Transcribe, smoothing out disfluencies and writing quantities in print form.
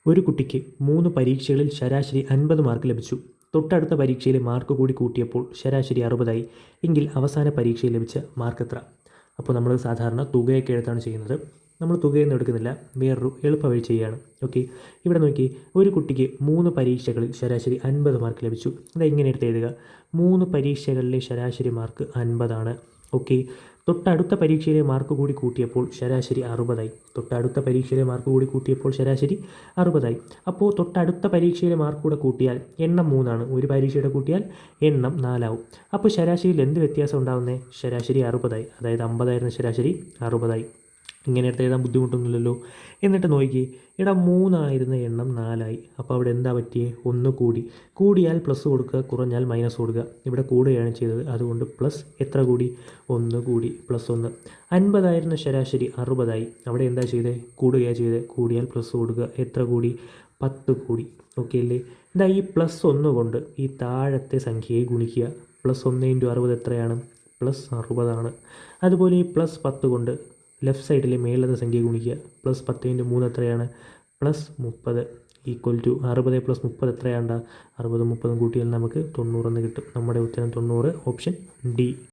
ഒരു കുട്ടിക്ക് 3 പരീക്ഷകളിൽ ശരാശരി 50 മാർക്ക് ലഭിച്ചു. തൊട്ടടുത്ത പരീക്ഷയിലെ മാർക്ക് കൂടി കൂട്ടിയപ്പോൾ ശരാശരി 60ആയി. എങ്കിൽ അവസാന പരീക്ഷയിൽ ലഭിച്ച മാർക്ക് എത്ര? അപ്പോൾ നമ്മൾ സാധാരണ തുകയൊക്കെ എടുത്താണ് ചെയ്യുന്നത്. നമ്മൾ തുകയൊന്നും എടുക്കുന്നില്ല, വേറൊരു എളുപ്പ വഴി ചെയ്യുകയാണ്. ഓക്കെ, ഇവിടെ നോക്കി, ഒരു കുട്ടിക്ക് 3 പരീക്ഷകളിൽ ശരാശരി 50 മാർക്ക് ലഭിച്ചു. അതെങ്ങനെ എടുത്ത് എഴുതുക? 3 പരീക്ഷകളിലെ ശരാശരി മാർക്ക് 50 ആണ്. ഓക്കെ, തൊട്ടടുത്ത പരീക്ഷയിലെ മാർക്ക് കൂടി കൂട്ടിയപ്പോൾ ശരാശരി 60ആയി. തൊട്ടടുത്ത പരീക്ഷയിലെ മാർക്ക് കൂടി കൂട്ടിയപ്പോൾ ശരാശരി 60ആയി. അപ്പോൾ തൊട്ടടുത്ത പരീക്ഷയിലെ മാർക്ക് കൂടെ കൂട്ടിയാൽ എണ്ണം 3ആണ്. ഒരു പരീക്ഷയുടെ കൂട്ടിയാൽ എണ്ണം 4 ആവും. അപ്പോൾ ശരാശരിയിൽ എന്ത് വ്യത്യാസം ഉണ്ടാകുന്നത്? ശരാശരി 60ആയി. അതായത് 50ആയിരുന്ന ശരാശരി 60ആയി. ഇങ്ങനെ എടുത്ത് എഴുതാൻ ബുദ്ധിമുട്ടൊന്നുമില്ലല്ലോ. എന്നിട്ട് നോക്കി, ഇവിടെ 3 എണ്ണം 4ആയി. അപ്പോൾ അവിടെ എന്താ പറ്റിയേ? 1 കൂടി. കൂടിയാൽ പ്ലസ് കൊടുക്കുക, കുറഞ്ഞാൽ മൈനസ് കൊടുക്കുക. ഇവിടെ കൂടുകയാണ് ചെയ്തത്, അതുകൊണ്ട് പ്ലസ് എത്ര കൂടി? 1 കൂടി, +1. 50ആയിരുന്ന ശരാശരി 60ആയി. അവിടെ എന്താ ചെയ്തത്? കൂടുകയാണ് ചെയ്തത്. കൂടിയാൽ പ്ലസ് കൊടുക്കുക, എത്ര കൂടി? 10 കൂടി. ഓക്കെ അല്ലേ? എന്താ ഈ +1 കൊണ്ട് ഈ താഴത്തെ സംഖ്യയെ ഗുണിക്കുക. +1 × 60 എത്രയാണ്? +60 ആണ്. അതുപോലെ ഈ +10 കൊണ്ട് ലെഫ്റ്റ് സൈഡിലെ മേളത്തെ സംഖ്യ ഗുണിക്കുക. +10 × 3 എത്രയാണ്? +30 = 60 + 30 എത്രയാണ്ട? 60 30 കൂട്ടിയാൽ നമുക്ക് 90 എന്ന് കിട്ടും. നമ്മുടെ ഉത്തരം 90, ഓപ്ഷൻ ഡി.